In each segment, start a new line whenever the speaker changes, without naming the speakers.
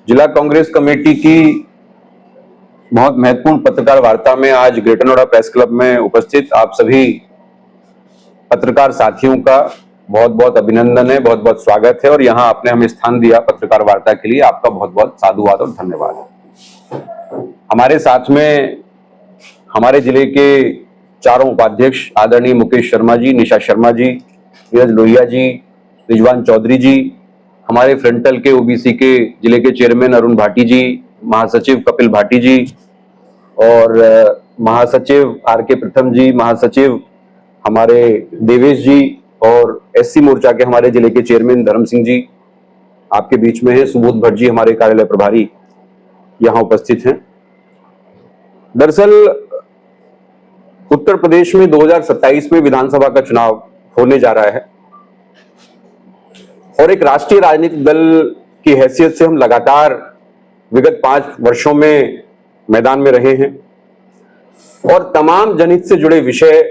जिला कांग्रेस कमेटी की बहुत महत्वपूर्ण पत्रकार वार्ता में आज ग्रेटर नोएडा प्रेस क्लब में उपस्थित आप सभी पत्रकार साथियों का बहुत बहुत अभिनंदन है, बहुत बहुत स्वागत है। और यहाँ आपने हमें स्थान दिया पत्रकार वार्ता के लिए, आपका बहुत बहुत साधुवाद और धन्यवाद। हमारे साथ में हमारे जिले के चारों उपाध्यक्ष आदरणीय मुकेश शर्मा जी, निशा शर्मा जी, नीरज लोहिया जी, रिजवान चौधरी जी, हमारे फ्रंटल के ओबीसी के जिले के चेयरमैन अरुण भाटी जी, महासचिव कपिल भाटी जी और महासचिव आर के प्रथम जी, महासचिव हमारे देवेश जी और एससी मोर्चा के हमारे जिले के चेयरमैन धर्म सिंह जी आपके बीच में है। सुबोध भट्ट जी हमारे कार्यालय प्रभारी यहां उपस्थित हैं। दरअसल उत्तर प्रदेश में 2027 में विधानसभा का चुनाव होने जा रहा है और एक राष्ट्रीय राजनीतिक दल की हैसियत से हम लगातार विगत 5 वर्षों में मैदान में रहे हैं और तमाम जनहित से जुड़े विषय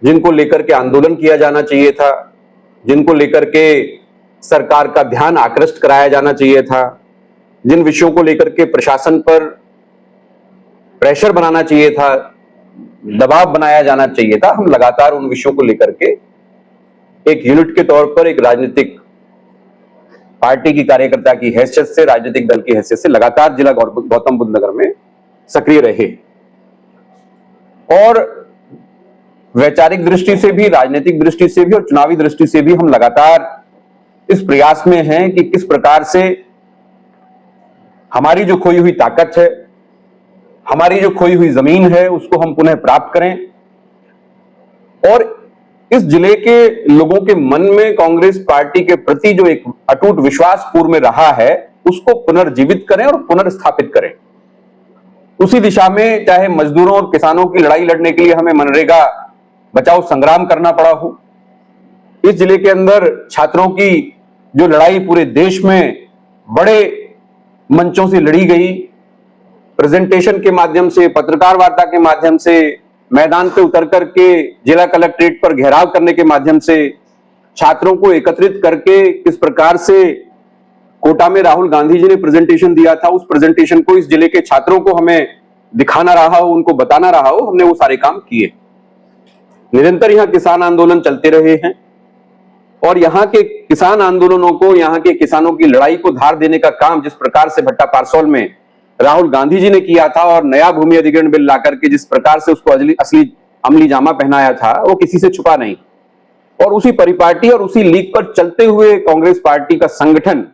जिनको लेकर के आंदोलन किया जाना चाहिए था, जिनको लेकर के सरकार का ध्यान आकृष्ट कराया जाना चाहिए था, जिन विषयों को लेकर के प्रशासन पर प्रेशर बनाना चाहिए था, दबाव बनाया जाना चाहिए था, हम लगातार उन विषयों को लेकर के एक यूनिट के तौर पर, एक राजनीतिक पार्टी की कार्यकर्ता की हैसियत से, राजनीतिक दल की हैसियत से लगातार जिला गौतम बुद्ध नगर में सक्रिय रहे। और वैचारिक दृष्टि से भी, राजनीतिक दृष्टि से भी और चुनावी दृष्टि से भी हम लगातार इस प्रयास में हैं कि किस प्रकार से हमारी जो खोई हुई ताकत है, हमारी जो खोई हुई जमीन है, उसको हम पुनः प्राप्त करें और इस जिले के लोगों के मन में कांग्रेस पार्टी के प्रति जो एक अटूट विश्वास पूर्व में रहा है, उसको पुनर्जीवित करें और पुनर्स्थापित करें। उसी दिशा में चाहे मजदूरों और किसानों की लड़ाई लड़ने के लिए हमें मनरेगा बचाओ संग्राम करना पड़ा हो, इस जिले के अंदर छात्रों की जो लड़ाई पूरे देश में बड़े मंचों से लड़ी गई, प्रेजेंटेशन के माध्यम से, पत्रकार वार्ता के माध्यम से, मैदान पे उतर करके जिला कलेक्ट्रेट पर घेराव करने के माध्यम से, छात्रों को एकत्रित करके किस प्रकार से कोटा में राहुल गांधी जी ने प्रेजेंटेशन दिया था, उस प्रेजेंटेशन को इस जिले के छात्रों को हमें दिखाना रहा हो, उनको बताना रहा हो, हमने वो सारे काम किए। निरंतर यहाँ किसान आंदोलन चलते रहे हैं और यहाँ के किसान आंदोलनों को, यहाँ के किसानों की लड़ाई को धार देने का काम जिस प्रकार से भट्टा पारसौल में राहुल गांधी जी ने किया था और नया भूमि अधिग्रहण बिल लाकर के जिस प्रकार से उसको असली अमली जामा पहनाया था, वो किसी से छुपा नहीं। और उसी परिपाटी और उसी लीग पर चलते हुए कांग्रेस पार्टी का संगठन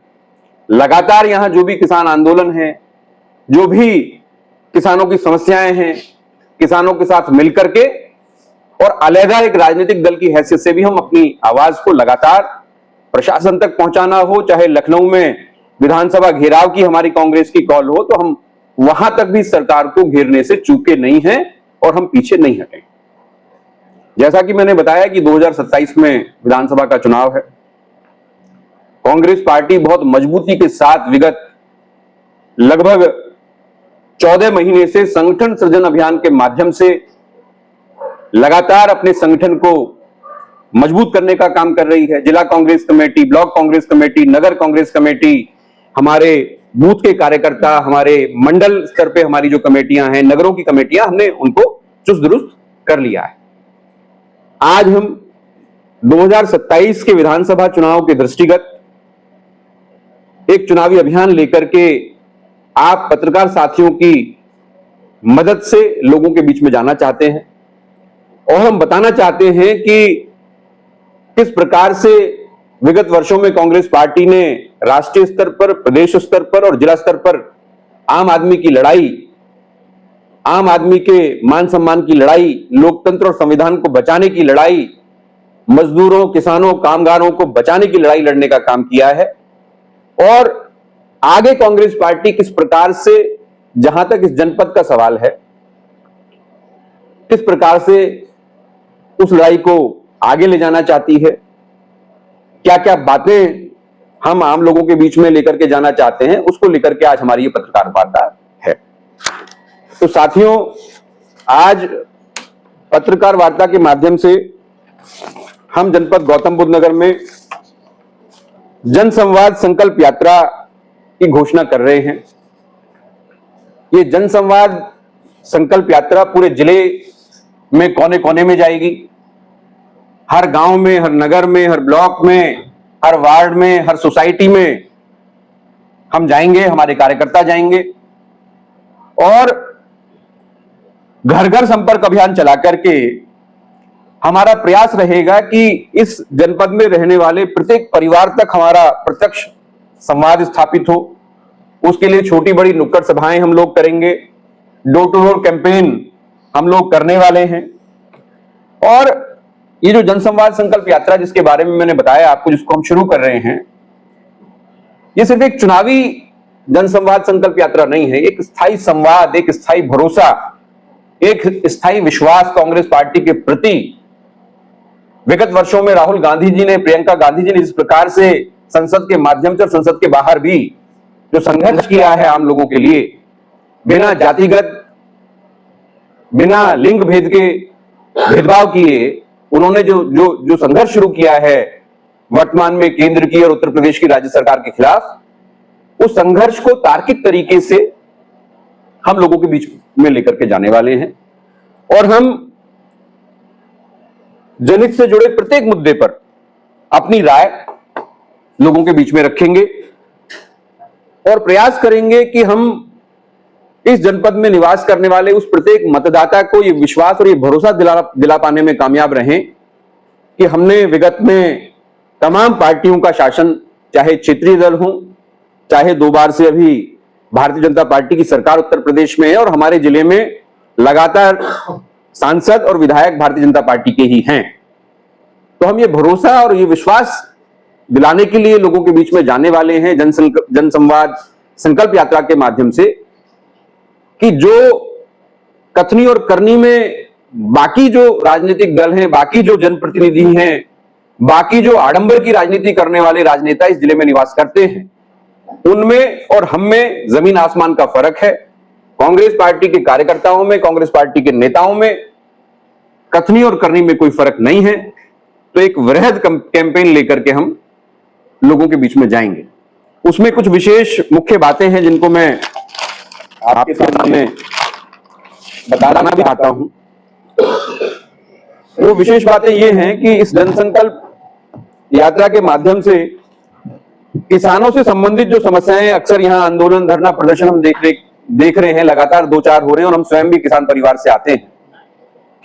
लगातार यहाँ जो भी किसान आंदोलन है, जो भी किसानों की समस्याएं हैं, किसानों के साथ मिलकर के और अलग एक राजनीतिक दल की हैसियत से भी हम अपनी आवाज को लगातार प्रशासन तक पहुंचाना हो, चाहे लखनऊ में विधानसभा घेराव की हमारी कांग्रेस की कॉल हो, तो हम वहां तक भी सरकार को घेरने से चूके नहीं हैं और हम पीछे नहीं हटें। जैसा कि मैंने बताया कि 2027 में विधानसभा का चुनाव है। कांग्रेस पार्टी बहुत मजबूती के साथ विगत लगभग 14 महीने से संगठन सृजन अभियान के माध्यम से लगातार अपने संगठन को मजबूत करने का काम कर रही है। जिला Congress committee, block Congress committee, नगर कांग्रेस कमेटी, हमारे बूथ के कार्यकर्ता, हमारे मंडल स्तर पे हमारी जो कमेटियां हैं, नगरों की कमेटियां, हमने उनको चुस्त दुरुस्त कर लिया है। आज हम 2027 के विधानसभा चुनाव के दृष्टिगत एक चुनावी अभियान लेकर के आप पत्रकार साथियों की मदद से लोगों के बीच में जाना चाहते हैं और हम बताना चाहते हैं कि किस प्रकार से विगत वर्षों में कांग्रेस पार्टी ने राष्ट्रीय स्तर पर, प्रदेश स्तर पर और जिला स्तर पर आम आदमी की लड़ाई, आम आदमी के मान सम्मान की लड़ाई, लोकतंत्र और संविधान को बचाने की लड़ाई, मजदूरों, किसानों, कामगारों को बचाने की लड़ाई लड़ने का काम किया है। और आगे कांग्रेस पार्टी किस प्रकार से, जहां तक इस जनपद का सवाल है, किस प्रकार से उस लड़ाई को आगे ले जाना चाहती है, क्या क्या बातें हम आम लोगों के बीच में लेकर के जाना चाहते हैं, उसको लेकर के आज हमारी ये पत्रकार वार्ता है। तो साथियों, आज पत्रकार वार्ता के माध्यम से हम जनपद गौतम बुद्ध नगर में जन संवाद संकल्प यात्रा की घोषणा कर रहे हैं। ये जनसंवाद संकल्प यात्रा पूरे जिले में कोने कोने में जाएगी। हर गांव में, हर नगर में, हर ब्लॉक में, हर वार्ड में, हर सोसाइटी में हम जाएंगे, हमारे कार्यकर्ता जाएंगे और घर घर संपर्क अभियान चला करके हमारा प्रयास रहेगा कि इस जनपद में रहने वाले प्रत्येक परिवार तक हमारा प्रत्यक्ष संवाद स्थापित हो। उसके लिए छोटी बड़ी नुक्कड़ सभाएं हम लोग करेंगे, डोर टू डोर कैंपेन हम लोग करने वाले हैं। और ये जो जनसंवाद संकल्प यात्रा जिसके बारे में मैंने बताया आपको, जिसको हम शुरू कर रहे हैं, ये सिर्फ एक चुनावी जनसंवाद संकल्प यात्रा नहीं है। एक स्थायी संवाद, एक स्थायी भरोसा, एक स्थायी विश्वास कांग्रेस पार्टी के प्रति विगत वर्षों में राहुल गांधी जी ने, प्रियंका गांधी जी ने जिस प्रकार से संसद के माध्यम से और संसद के बाहर भी जो संघर्ष किया है आम लोगों के लिए, बिना जातिगत, बिना लिंग भेद के भेदभाव किए उन्होंने जो संघर्ष शुरू किया है वर्तमान में केंद्र की और उत्तर प्रदेश की राज्य सरकार के खिलाफ, उस संघर्ष को तार्किक तरीके से हम लोगों के बीच में लेकर के जाने वाले हैं। और हम जनहित से जुड़े प्रत्येक मुद्दे पर अपनी राय लोगों के बीच में रखेंगे और प्रयास करेंगे कि हम इस जनपद में निवास करने वाले उस प्रत्येक मतदाता को ये विश्वास और ये भरोसा दिला पाने में कामयाब रहें कि हमने विगत में तमाम पार्टियों का शासन, चाहे क्षेत्रीय दल हो, चाहे 2 बार से अभी भारतीय जनता पार्टी की सरकार उत्तर प्रदेश में है और हमारे जिले में लगातार सांसद और विधायक भारतीय जनता पार्टी के ही हैं, तो हम ये भरोसा और ये विश्वास दिलाने के लिए लोगों के बीच में जाने वाले हैं जनसंवाद संकल्प यात्रा के माध्यम से कि जो कथनी और करनी में बाकी जो राजनीतिक दल हैं, बाकी जो जनप्रतिनिधि हैं, बाकी जो आडंबर की राजनीति करने वाले राजनेता इस जिले में निवास करते हैं, उनमें और हम में जमीन आसमान का फर्क है। कांग्रेस पार्टी के कार्यकर्ताओं में, कांग्रेस पार्टी के नेताओं में कथनी और करनी में कोई फर्क नहीं है। तो एक वृहद कैंपेन लेकर के हम लोगों के बीच में जाएंगे। उसमें कुछ विशेष मुख्य बातें हैं जिनको मैं आपके सामने बताना भी चाहता हूं। वो विशेष बातें ये हैं कि इस जनसंकल्प यात्रा के माध्यम से किसानों से संबंधित जो समस्याएं, अक्सर यहां आंदोलन, धरना, प्रदर्शन हम देख रहे हैं, लगातार 2-4 हो रहे हैं और हम स्वयं भी किसान परिवार से आते हैं,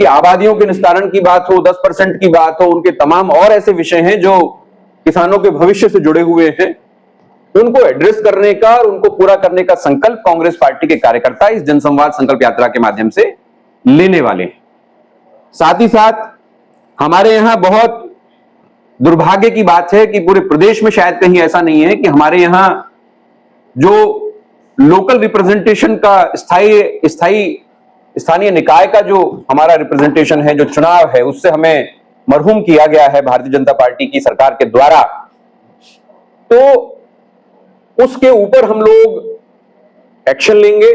कि आबादियों के निस्तारण की बात हो, 10% की बात हो, उनके तमाम और ऐसे विषय हैं जो किसानों के भविष्य से जुड़े हुए हैं, उनको एड्रेस करने का और उनको पूरा करने का संकल्प कांग्रेस पार्टी के कार्यकर्ता इस जनसंवाद संकल्प यात्रा के माध्यम से लेने वाले हैं। साथ ही साथ हमारे यहां बहुत दुर्भाग्य की बात है कि पूरे प्रदेश में शायद कहीं ऐसा नहीं है कि हमारे यहां जो लोकल रिप्रेजेंटेशन का स्थानीय निकाय का जो हमारा रिप्रेजेंटेशन है, जो चुनाव है, उससे हमें मरहूम किया गया है भारतीय जनता पार्टी की सरकार के द्वारा, तो उसके ऊपर हम लोग एक्शन लेंगे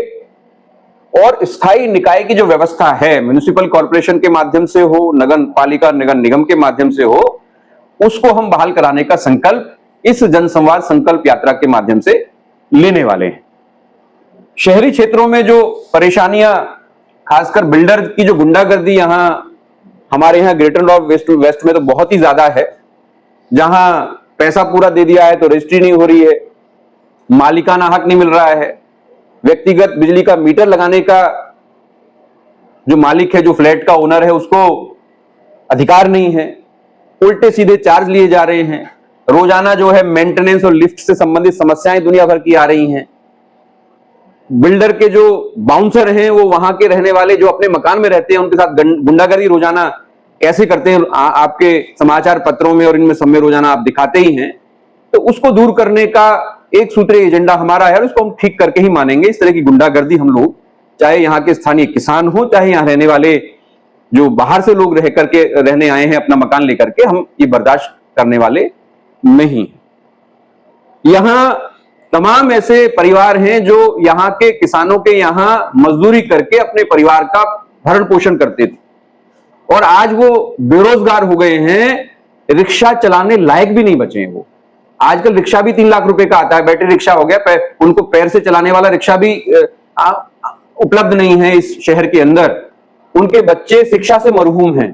और स्थायी निकाय की जो व्यवस्था है, म्युनिसिपल कॉर्पोरेशन के माध्यम से हो, नगर पालिका नगर निगम के माध्यम से हो, उसको हम बहाल कराने का संकल्प इस जनसंवाद संकल्प यात्रा के माध्यम से लेने वाले हैं। शहरी क्षेत्रों में जो परेशानियां, खासकर बिल्डर की जो गुंडागर्दी हमारे यहाँ ग्रेटर नॉर्थ वेस्ट में तो बहुत ही ज्यादा है, जहां पैसा पूरा दे दिया है तो रजिस्ट्री नहीं हो रही है, मालिकाना हक नहीं मिल रहा है, व्यक्तिगत बिजली का मीटर लगाने का जो मालिक है, जो फ्लैट का ओनर है, उसको अधिकार नहीं है, उल्टे सीधे चार्ज लिए जा रहे हैं, रोजाना जो है मेंटेनेंस और लिफ्ट से संबंधित समस्याएं दुनिया भर की आ रही हैं, बिल्डर के जो बाउंसर हैं वो वहां के रहने वाले जो अपने मकान में रहते हैं उनके साथ गुंडागर्दी रोजाना कैसे करते हैं, आपके समाचार पत्रों में और इनमें सब में रोजाना आप दिखाते ही हैं। तो उसको दूर करने का एक सूत्रीय एजेंडा हमारा है और उसको हम ठीक करके ही मानेंगे। इस तरह की गुंडागर्दी हम लोग, चाहे यहाँ के स्थानीय किसान हो, चाहे यहाँ रहने वाले जो बाहर से लोग रह करके रहने आए हैं अपना मकान लेकर के, हम ये बर्दाश्त करने वाले नहीं। यहां तमाम ऐसे परिवार हैं जो यहाँ के किसानों के यहाँ मजदूरी करके अपने परिवार का भरण पोषण करते थे और आज वो बेरोजगार हो गए हैं, रिक्शा चलाने लायक भी नहीं बचे हैं वो। आजकल रिक्शा भी 3 लाख रुपए का आता है, बैटरी रिक्शा हो गया, उनको पैर से चलाने वाला रिक्शा भी उपलब्ध नहीं है इस शहर के अंदर। उनके बच्चे शिक्षा से महरूम हैं,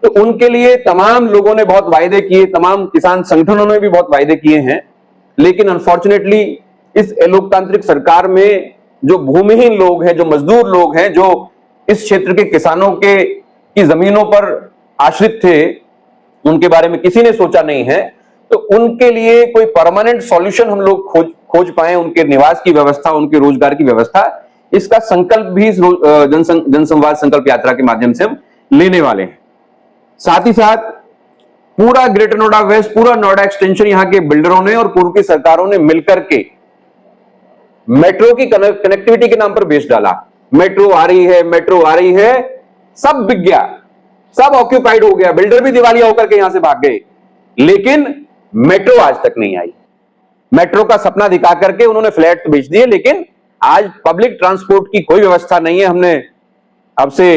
तो उनके लिए तमाम लोगों ने बहुत वायदे किए, तमाम किसान संगठनों ने भी बहुत वायदे किए हैं, लेकिन अनफॉर्चुनेटली इस लोकतांत्रिक सरकार में जो भूमिहीन लोग हैं, जो मजदूर लोग हैं, जो इस क्षेत्र के किसानों की जमीनों पर आश्रित थे, उनके बारे में किसी ने सोचा नहीं है। तो उनके लिए कोई परमानेंट सॉल्यूशन हम लोग खोज पाए, उनके निवास की व्यवस्था, उनके रोजगार की व्यवस्था, इसका संकल्प भी जनसंवाद संकल्प यात्रा के माध्यम से हम लेने वाले हैं। साथ ही साथ पूरा ग्रेटर नोएडा वेस्ट, पूरा नोएडा एक्सटेंशन यहां के बिल्डरों ने और पूर्व की सरकारों ने मिलकर के मेट्रो की कनेक्टिविटी के नाम पर बेच डाला। मेट्रो आ रही है, मेट्रो आ रही है, सब बिक गया, सब ऑक्यूपाइड हो गया, बिल्डर भी दिवालिया होकर के यहां से भाग गए, लेकिन मेट्रो आज तक नहीं आई। मेट्रो का सपना दिखा करके उन्होंने फ्लैट तो बेच दिए, लेकिन आज पब्लिक ट्रांसपोर्ट की कोई व्यवस्था नहीं है। हमने अब से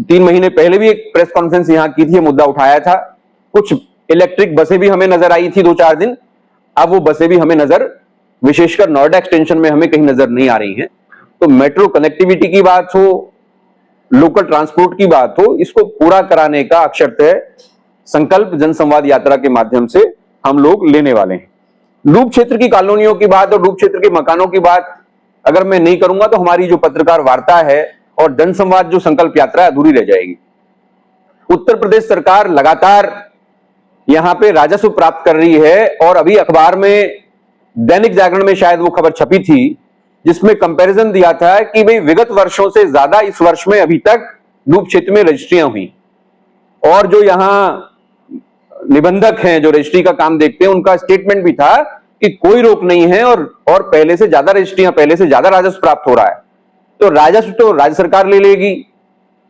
3 महीने पहले भी एक प्रेस कॉन्फ्रेंस यहां की थी, मुद्दा उठाया था। कुछ इलेक्ट्रिक बसें भी हमें नजर आई थी 2-4 दिन, अब वो बसें भी हमें नजर, विशेषकर नोएडा एक्सटेंशन में हमें कहीं नजर नहीं आ रही हैं। तो मेट्रो कनेक्टिविटी की बात हो, लोकल ट्रांसपोर्ट की बात हो, इसको पूरा कराने का अक्षरशः संकल्प जनसंवाद यात्रा के माध्यम से हम लोग लेने वाले हैं। डूब क्षेत्र की कॉलोनियों की बात और डूब क्षेत्र के मकानों की बात अगर मैं नहीं करूंगा तो हमारी जो पत्रकार वार्ता है और जनसंवाद जो संकल्प यात्रा है अधूरी रह जाएगी। उत्तर प्रदेश सरकार लगातार यहां पे राजस्व प्राप्त कर रही है, और अभी अखबार में, दैनिक जागरण में शायद वो खबर छपी थी, जिसमें कंपैरिजन दिया था कि भाई विगत वर्षों से ज्यादा इस वर्ष में अभी तक डूब क्षेत्र में रजिस्ट्रियां हुई, और जो यहां निबंधक हैं जो रजिस्ट्री का काम देखते हैं, उनका स्टेटमेंट भी था कि कोई रोक नहीं है और पहले से ज्यादा रजिस्ट्रियां, पहले से ज्यादा राजस्व प्राप्त हो रहा है। तो राजस्व तो राज्य सरकार ले लेगी,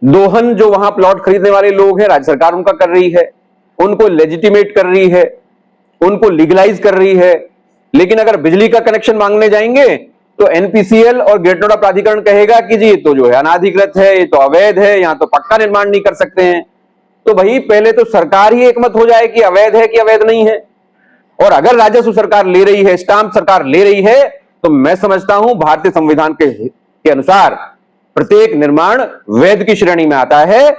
दोहन जो वहां प्लॉट खरीदने वाले लोग हैं राज्य सरकार उनका कर रही है, उनको लेजिटिमेट कर रही है, उनको लीगलाइज कर रही है। लेकिन अगर बिजली का कनेक्शन मांगने जाएंगे तो एनपीसीएल और ग्रेटर नोएडा प्राधिकरण कहेगा कि जी ये तो जो है अनाधिकृत है, ये तो अवैध है, यहां तो पक्का निर्माण नहीं कर सकते हैं। तो भाई पहले तो सरकार ही एकमत हो जाए कि अवैध है कि अवैध नहीं है। और अगर राजस्व सरकार ले रही है, स्टाम्प सरकार ले रही है, तो मैं समझता हूं भारतीय संविधान के अनुसार प्रत्येक निर्माण वैध की श्रेणी में आता है।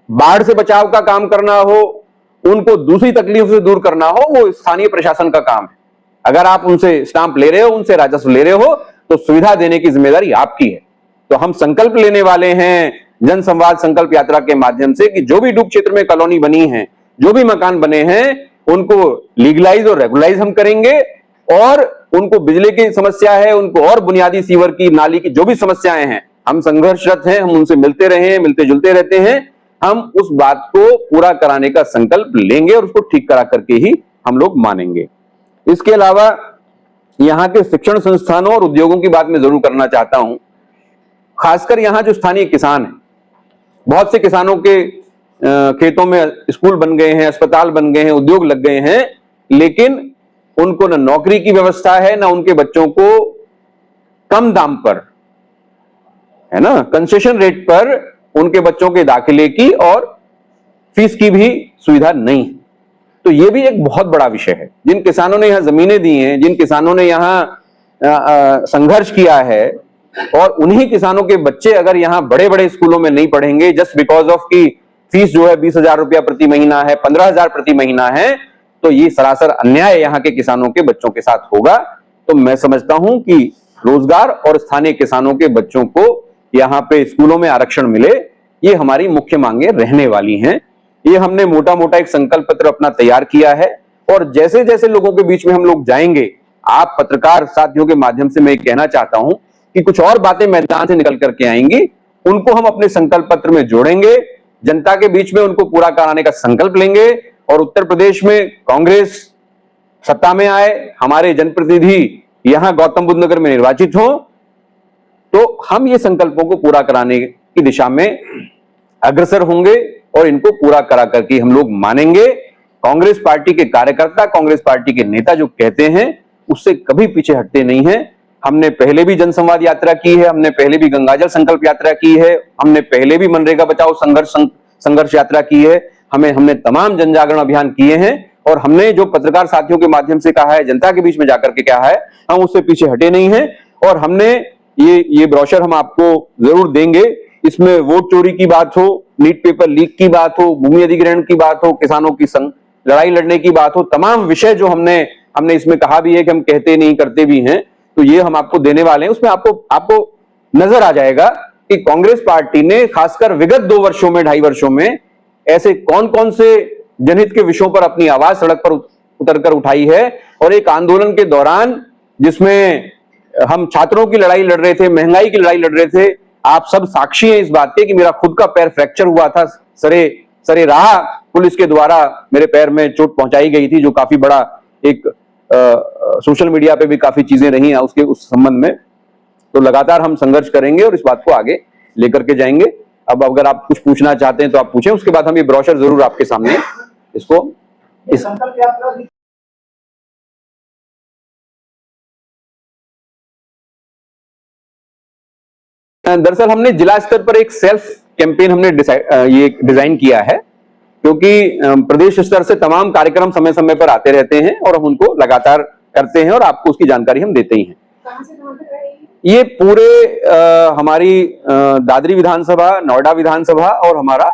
बाढ़ से बचाव का काम करना हो, उनको दूसरी तकलीफ से दूर करना हो, वो स्थानीय प्रशासन का काम है। अगर आप उनसे स्टाम्प ले रहे हो, उनसे राजस्व ले रहे हो, तो सुविधा देने की जिम्मेदारी आपकी है। तो हम संकल्प लेने वाले हैं जनसंवाद संकल्प यात्रा के माध्यम से कि जो भी डूब क्षेत्र में कॉलोनी बनी है, जो भी मकान बने हैं, उनको लीगलाइज और रेगुलाइज हम करेंगे, और उनको बिजली की समस्या है, उनको और बुनियादी सीवर की, नाली की जो भी समस्याएं हैं, हम संघर्षरत हैं, हम उनसे मिलते रहे, मिलते जुलते रहते हैं। हम उस बात को पूरा कराने का संकल्प लेंगे और उसको ठीक करा करके ही हम लोग मानेंगे। इसके अलावा यहां के शिक्षण संस्थानों और उद्योगों की बात मैं जरूर करना चाहता हूं। खासकर यहां जो स्थानीय किसान हैं, बहुत से किसानों के खेतों में स्कूल बन गए हैं, अस्पताल बन गए हैं, उद्योग लग गए हैं, लेकिन उनको न नौकरी की व्यवस्था है, न उनके बच्चों को कम दाम पर, है ना, कंसेशन रेट पर उनके बच्चों के दाखिले की और फीस की भी सुविधा नहीं है। तो यह भी एक बहुत बड़ा विषय है। जिन किसानों ने यहां जमीनें दी हैं, जिन किसानों ने यहां संघर्ष किया है, और उन्हीं किसानों के बच्चे अगर यहां बड़े बड़े स्कूलों में नहीं पढ़ेंगे जस्ट बिकॉज ऑफ की फीस जो है 20,000 रुपया प्रति महीना है, 15,000 प्रति महीना है, तो ये सरासर अन्याय यहां के किसानों के बच्चों के साथ होगा। तो मैं समझता हूं कि रोजगार और स्थानीय किसानों के बच्चों को यहां पे स्कूलों में आरक्षण मिले, ये हमारी मुख्य मांगे रहने वाली हैं। ये हमने मोटा मोटा एक संकल्प पत्र अपना तैयार किया है, और जैसे जैसे लोगों के बीच में हम लोग जाएंगे, आप पत्रकार साथियों के माध्यम से मैं कहना चाहता हूं कि कुछ और बातें मैदान से निकल करके आएंगी, उनको हम अपने संकल्प पत्र में जोड़ेंगे, जनता के बीच में उनको पूरा कराने का संकल्प लेंगे। और उत्तर प्रदेश में कांग्रेस सत्ता में आए, हमारे जनप्रतिनिधि यहां गौतम बुद्ध नगर में निर्वाचित हो, तो हम ये संकल्पों को पूरा कराने की दिशा में अग्रसर होंगे और इनको पूरा करा करके हम लोग मानेंगे। कांग्रेस पार्टी के कार्यकर्ता, कांग्रेस पार्टी के नेता जो कहते हैं उससे कभी पीछे हटते नहीं है। हमने पहले भी जनसंवाद यात्रा की है, हमने पहले भी गंगाजल संकल्प यात्रा की है, हमने पहले भी मनरेगा बचाओ संघर्ष यात्रा की है, हमने तमाम जन जागरण अभियान किए हैं, और हमने जो पत्रकार साथियों के माध्यम से कहा है, जनता के बीच में जाकर के कहा है, हम उससे पीछे हटे नहीं हैं। और हमने ये ब्रोशर हम आपको जरूर देंगे। इसमें वोट चोरी की बात हो, नीट पेपर लीक की बात हो, भूमि अधिग्रहण की बात हो, किसानों की संग लड़ाई लड़ने की बात हो, तमाम विषय जो हमने इसमें कहा भी है कि हम कहते नहीं करते भी हैं, तो ये हम आपको देने वाले हैं। उसमें आपको नजर आ जाएगा कि कांग्रेस पार्टी ने खासकर विगत 2 वर्षों में, 2.5 वर्षों में ऐसे कौन कौन से जनहित के विषयों पर अपनी आवाज सड़क पर उतरकर उठाई है। और एक आंदोलन के दौरान जिसमें हम छात्रों की लड़ाई लड़ रहे थे, महंगाई की लड़ाई लड़ रहे थे, आप सब साक्षी हैं इस बात के कि मेरा खुद का पैर फ्रैक्चर हुआ था, सरे राह पुलिस के द्वारा मेरे पैर में चोट पहुंचाई गई थी, जो काफी बड़ा एक सोशल मीडिया पे भी काफी चीजें रही हैं उसके उस संबंध में। तो लगातार हम संघर्ष करेंगे और इस बात को आगे लेकर के जाएंगे। अब अगर आप कुछ पूछना चाहते हैं तो आप पूछें, उसके बाद हम ये ब्रोशर जरूर आपके सामने इसको दरअसल हमने जिला स्तर पर एक सेल्फ कैंपेन हमने डिजाइन किया है, क्योंकि प्रदेश स्तर से तमाम कार्यक्रम समय समय पर आते रहते हैं और हम उनको लगातार करते हैं और आपको उसकी जानकारी हम देते ही हैं।
कहां से कहां तक रहेगी?
ये पूरे हमारी दादरी विधानसभा, नोएडा विधानसभा और हमारा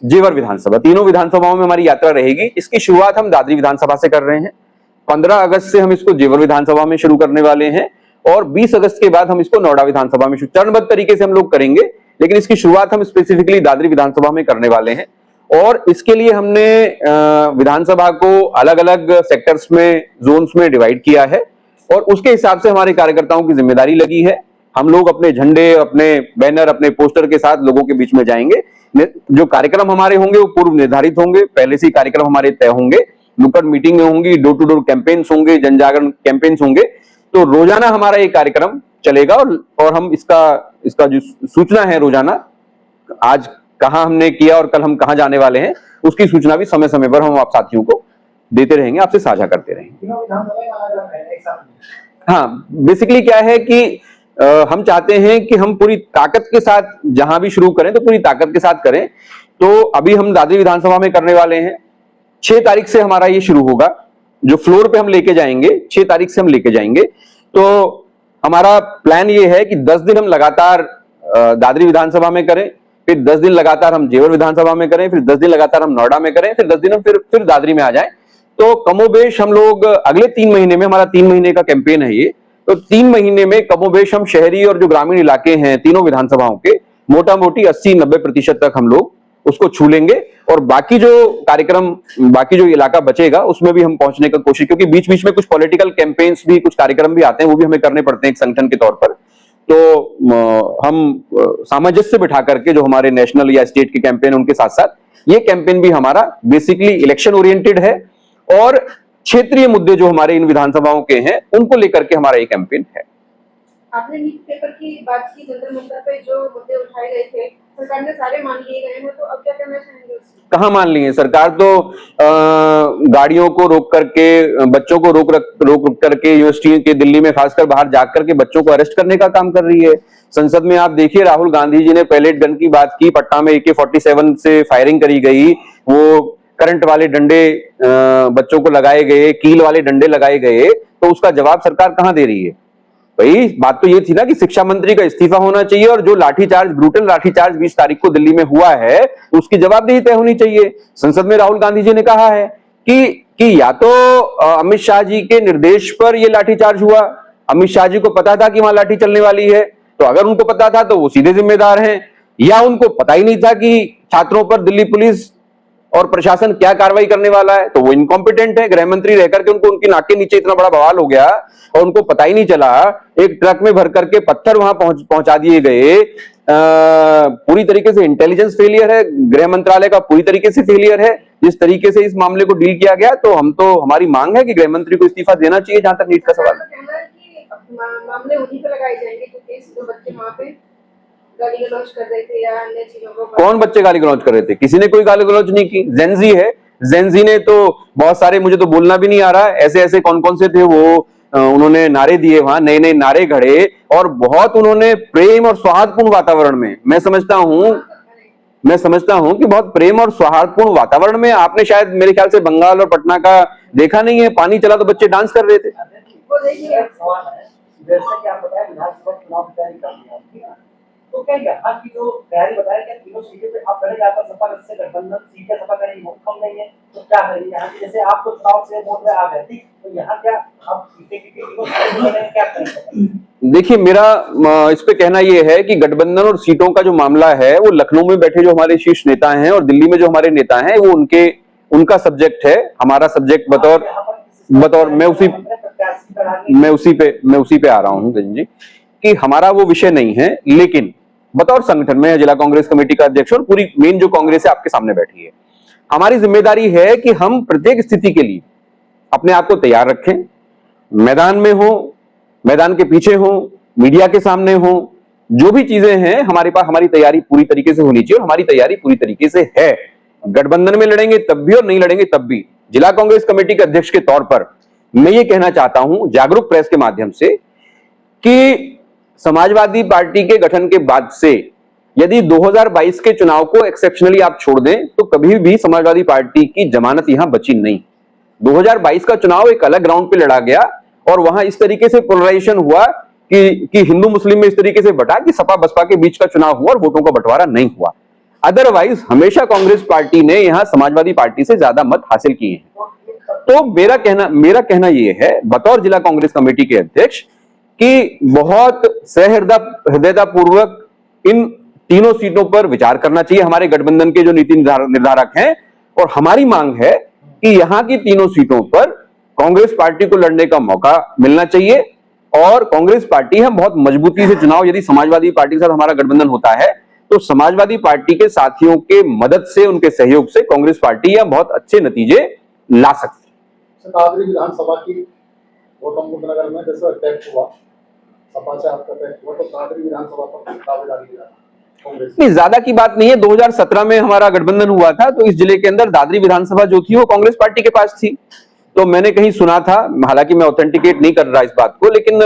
जेवर विधानसभा, तीनों विधानसभाओं में हमारी यात्रा रहेगी। इसकी शुरुआत हम दादरी विधानसभा से कर रहे हैं। 15 अगस्त से हम इसको जेवर विधानसभा में शुरू करने वाले हैं और 20 अगस्त के बाद हम इसको नोएडा विधानसभा में चरणबद्ध तरीके से हम लोग करेंगे, लेकिन इसकी शुरुआत हम स्पेसिफिकली दादरी विधानसभा में करने वाले हैं। और इसके लिए हमने विधानसभा को अलग अलग सेक्टर्स में, जोन्स में डिवाइड किया है और उसके हिसाब से हमारे कार्यकर्ताओं की जिम्मेदारी लगी है। हम लोग अपने झंडे, अपने बैनर, अपने पोस्टर के साथ लोगों के बीच में जाएंगे। जो कार्यक्रम हमारे होंगे वो पूर्व निर्धारित होंगे, पहले से ही कार्यक्रम हमारे तय होंगे। नुक्कड़ मीटिंगें होंगी, डोर टू डोर कैंपेन्स होंगे, जन जागरण कैंपेन्स होंगे। तो रोजाना हमारा ये कार्यक्रम चलेगा और हम इसका जो सूचना है रोजाना, आज कहां हमने किया और कल हम कहां जाने वाले हैं, उसकी सूचना भी समय समय पर हम आप साथियों को देते रहेंगे, आपसे साझा करते रहेंगे। हाँ, बेसिकली क्या है कि हम चाहते हैं कि हम पूरी ताकत के साथ जहां भी शुरू करें तो पूरी ताकत के साथ करें। तो अभी हम दादरी विधानसभा में करने वाले हैं। 6 तारीख से हमारा ये शुरू होगा। जो फ्लोर पे हम लेके जाएंगे 6 तारीख से हम लेके जाएंगे। तो हमारा प्लान ये है कि 10 दिन हम लगातार दादरी विधानसभा में करें, फिर 10 दिन लगातार हम जेवर विधानसभा में करें, फिर 10 दिन लगातार हम नोएडा में करें, फिर 10 दिन हम फिर दादरी में आ जाएं। तो कमोबेश हम लोग अगले 3 महीने में, हमारा 3 महीने का कैंपेन है ये, तो 3 महीने में कमोबेश हम शहरी और जो ग्रामीण इलाके हैं तीनों विधानसभाओं के मोटा मोटी 80-90% तक हम लोग उसको छू लेंगे। और बाकी जो कार्यक्रम, बाकी जो इलाका बचेगा उसमें भी हम पहुंचने का कोशिश, क्योंकि बीच बीच में कुछ पॉलिटिकल कैंपेन्स भी, कुछ कार्यक्रम भी आते हैं, वो भी हमें करने पड़ते हैं एक संगठन के तौर पर। तो हम सामंजस्य बिठा करके जो हमारे नेशनल या स्टेट के कैंपेन, उनके साथ साथ ये कैंपेन भी हमारा बेसिकली इलेक्शन ओरिएंटेड है और क्षेत्रीय मुद्दे जो हमारे इन विधानसभाओं के हैं उनको लेकर के हमारा ये कैंपेन है।
आपने नीट पेपर की बात की, जंतर मंतर पे जो मुद्दे उठाए गए थे, सरकार ने सारे मान लिए गए हैं, तो अब क्या करना चाहेंगे?
कहाँ मान लिए? सरकार तो गाड़ियों को रोक करके, बच्चों को रोक करके, यूनिवर्सिटी के दिल्ली में खासकर बाहर जाकर करके बच्चों को अरेस्ट करने का काम कर रही है। संसद में आप देखिए, राहुल गांधी जी ने पैलेट गन की बात की, पटना में AK-47 से फायरिंग करी गई, वो करंट वाले डंडे बच्चों को लगाए गए, कील वाले डंडे लगाए गए, तो उसका जवाब सरकार कहां दे रही है? भाई बात तो ये थी ना कि शिक्षा मंत्री का इस्तीफा होना चाहिए और जो लाठीचार्ज, ब्रूटल लाठीचार्ज 20 तारीख को दिल्ली में हुआ है उसकी जवाबदेही तय होनी चाहिए। संसद में राहुल गांधी जी ने कहा है कि या तो अमित शाह जी के निर्देश पर यह लाठीचार्ज हुआ, अमित शाह जी को पता था कि वहां लाठी चलने वाली है, तो अगर उनको पता था तो वो सीधे जिम्मेदार हैं, या उनको पता ही नहीं था कि छात्रों पर दिल्ली पुलिस और प्रशासन क्या कार्रवाई करने वाला है, तो वो इनकॉम्पिटेंट है। गृह मंत्री रहकर के उनको, उनकी नाक के नीचे इतना बड़ा बवाल हो गया और उनको पता ही नहीं चला। एक ट्रक में भर करके पत्थर वहां पहुंचा दिए गए। पूरी तरीके से इंटेलिजेंस फेलियर है, गृह मंत्रालय का पूरी तरीके से फेलियर है जिस तरीके से इस मामले को डील किया गया। तो हमारी मांग है कि गृह मंत्री को इस्तीफा देना चाहिए। जहां तक नीट का सवाल है,
मामले उन्हीं पे लगाए जाएंगे जो बच्चे वहां पे गाली गलौज कर रहे थे या अन्य चीजों को।
कौन बच्चे गाली गलौज कर रहे थे? किसी ने कोई गाली गलौज नहीं की। जेनजी है, जेनजी ने तो बहुत सारे, मुझे तो बोलना भी नहीं आ रहा, ऐसे ऐसे कौन कौन से थे वो, उन्होंने नारे दिए, वहां नए नए नारे घड़े और बहुत उन्होंने प्रेम और सौहार्दपूर्ण वातावरण में, मैं समझता हूं मैं समझता हूं कि बहुत प्रेम और सौहार्दपूर्ण वातावरण में आपने शायद मेरे ख्याल से बंगाल और पटना का देखा नहीं है। पानी चला तो बच्चे डांस कर रहे थे।
वो देखिए
एक सवाल है, जैसे कि आप बताया विधानसभा चुनाव की तैयारी कर लिया, ठीक है? तो क्या यहाँ की जो तैयारी बताया क्या तीनों सीटों पे आप करेंगे, आपका सपा से गठबंधन सीटें सपा करेंगी, वो कम नहीं है, तो क्या करेंगे यहाँ की? जैसे आप तो चुनाव से वोट में आ गए, ठीक, तो यहाँ क्या आप सीटें क्या करेंगे?
देखिए, मेरा इस पे कहना यह है कि गठबंधन और सीटों का जो मामला है वो लखनऊ में बैठे जो हमारे शीर्ष नेता हैं और दिल्ली में जो हमारे नेता हैं वो उनका सब्जेक्ट है। हमारा सब्जेक्ट बतौर मैं उसी पे आ रहा हूं गजन जी, कि हमारा वो विषय नहीं है, लेकिन बतौर संगठन में जिला कांग्रेस कमेटी का अध्यक्ष और पूरी मेन जो कांग्रेस है आपके सामने बैठी है, हमारी जिम्मेदारी है कि हम प्रत्येक स्थिति के लिए अपने आप को तैयार रखें। मैदान में हो, मैदान के पीछे हो, मीडिया के सामने हो, जो भी चीजें हैं हमारे पास, हमारी तैयारी पूरी तरीके से होनी चाहिए और हमारी तैयारी पूरी तरीके से है। गठबंधन में लड़ेंगे तब भी और नहीं लड़ेंगे तब भी। जिला कांग्रेस कमेटी के अध्यक्ष के तौर पर मैं ये कहना चाहता हूं जागरूक प्रेस के माध्यम से कि समाजवादी पार्टी के गठन के बाद से यदि 2022 के चुनाव को एक्सेप्शनली आप छोड़ दें तो कभी भी समाजवादी पार्टी की जमानत यहां बची नहीं। 2022 का चुनाव एक अलग ग्राउंड पे लड़ा गया और वहां इस तरीके से पोलराइजेशन हुआ कि हिंदू मुस्लिम में इस तरीके से बटा कि सपा बसपा के बीच का चुनाव हुआ और वोटों का बंटवारा नहीं हुआ। अदरवाइज हमेशा कांग्रेस पार्टी ने यहां समाजवादी पार्टी से ज्यादा मत हासिल किए हैं। तो मेरा कहना यह है बतौर जिला कांग्रेस कमेटी के अध्यक्ष कि बहुत सहृदयता पूर्वक इन तीनों सीटों पर विचार करना चाहिए हमारे गठबंधन के जो नीति निर्धारक हैं, और हमारी मांग है कि यहां की तीनों सीटों पर कांग्रेस पार्टी को लड़ने का मौका मिलना चाहिए और कांग्रेस पार्टी है बहुत मजबूती से चुनाव, यदि समाजवादी पार्टी के साथ हमारा गठबंधन होता है तो समाजवादी पार्टी के साथियों के मदद से, उनके सहयोग से कांग्रेस पार्टी यह बहुत अच्छे नतीजे ला सकती है।
दादरी विधानसभा की गौतम बुद्ध नगर में जैसे अटैक हुआ, सपा से आपका अटैक हुआ, तो दादरी विधानसभा पर दावेदारी किया कांग्रेस
नहीं, ज्यादा की बात नहीं है। 2017 में हमारा गठबंधन हुआ था तो इस जिले के अंदर दादरी विधानसभा जो थी वो कांग्रेस पार्टी के पास थी। तो मैंने कहीं सुना था, हालांकि मैं ऑथेंटिकेट नहीं कर रहा इस बात को, लेकिन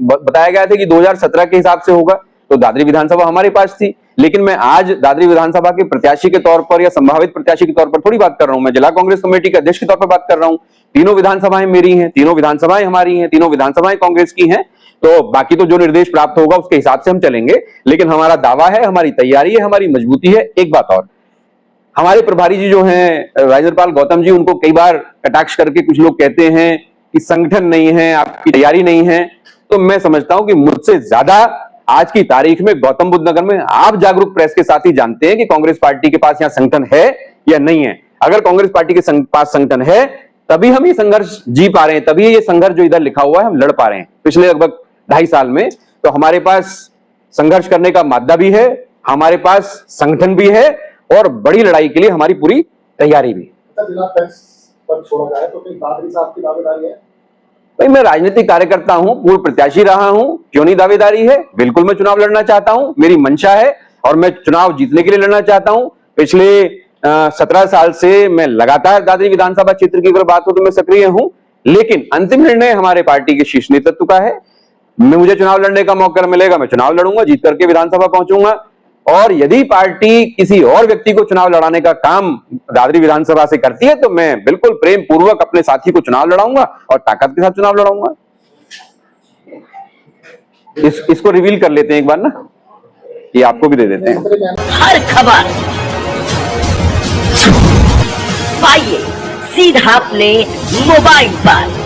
बताया गया था कि 2017 के हिसाब से होगा तो दादरी विधानसभा हमारे पास थी। लेकिन मैं आज दादरी विधानसभा के प्रत्याशी के तौर पर या संभावित प्रत्याशी के तौर पर थोड़ी बात कर रहा हूं, मैं जिला कांग्रेस कमेटी के अध्यक्ष के तौर पर बात कर रहा हूं। तीनों विधानसभाएं मेरी हैं, तीनों विधानसभाएं हमारी हैं, तीनों विधानसभाएं कांग्रेस की हैं। तो बाकी तो जो निर्देश प्राप्त होगा उसके हिसाब से हम चलेंगे, लेकिन हमारा दावा है, हमारी तैयारी है, हमारी मजबूती है। एक बात और, हमारे प्रभारी जी जो हैं राजेंद्रपाल गौतम जी, उनको कई बार कटाक्ष करके कुछ लोग कहते हैं कि संगठन नहीं है, आपकी तैयारी नहीं है। तो मैं समझता हूं कि मुझसे ज्यादा आज की तारीख में गौतम बुद्ध नगर में आप जागरूक प्रेस के साथ ही जानते हैं कि कांग्रेस पार्टी के पास यहां संगठन है या नहीं है। अगर कांग्रेस पार्टी के पास संगठन है तभी हम ये संघर्ष जी पा रहे हैं, तभी ये संघर्ष जो इधर लिखा हुआ है हम लड़ पा रहे हैं पिछले लगभग 2.5 साल में। तो हमारे पास संघर्ष करने का मादा भी है, हमारे पास संगठन भी है और बड़ी लड़ाई के लिए हमारी पूरी तैयारी भी।
जिला प्रेस पर छोड़ा जाए तो फिर दादरी साहब की दावेदारी है?
भाई, मैं राजनीतिक कार्यकर्ता हूं, पूर्व प्रत्याशी रहा हूं, क्यों नहीं दावेदारी है। बिल्कुल मैं चुनाव लड़ना चाहता हूं, मेरी मंशा है और मैं चुनाव जीतने के लिए लड़ना चाहता हूं। पिछले 17 साल से मैं लगातार दादरी विधानसभा क्षेत्र की अगर बात हो तो मैं सक्रिय हूं, लेकिन अंतिम निर्णय हमारे पार्टी के शीर्ष नेतृत्व का है। मुझे चुनाव लड़ने का मौका मिलेगा, मैं चुनाव लड़ूंगा, जीत करके विधानसभा पहुंचूंगा। और यदि पार्टी किसी और व्यक्ति को चुनाव लड़ाने का काम दादरी विधानसभा से करती है तो मैं बिल्कुल प्रेम पूर्वक अपने साथी को चुनाव लड़ाऊंगा और ताकत के साथ चुनाव लड़ाऊंगा। इसको रिवील कर लेते हैं एक बार ना, ये आपको भी दे देते हैं।
हर खबर पाइए सीधा अपने मोबाइल पर।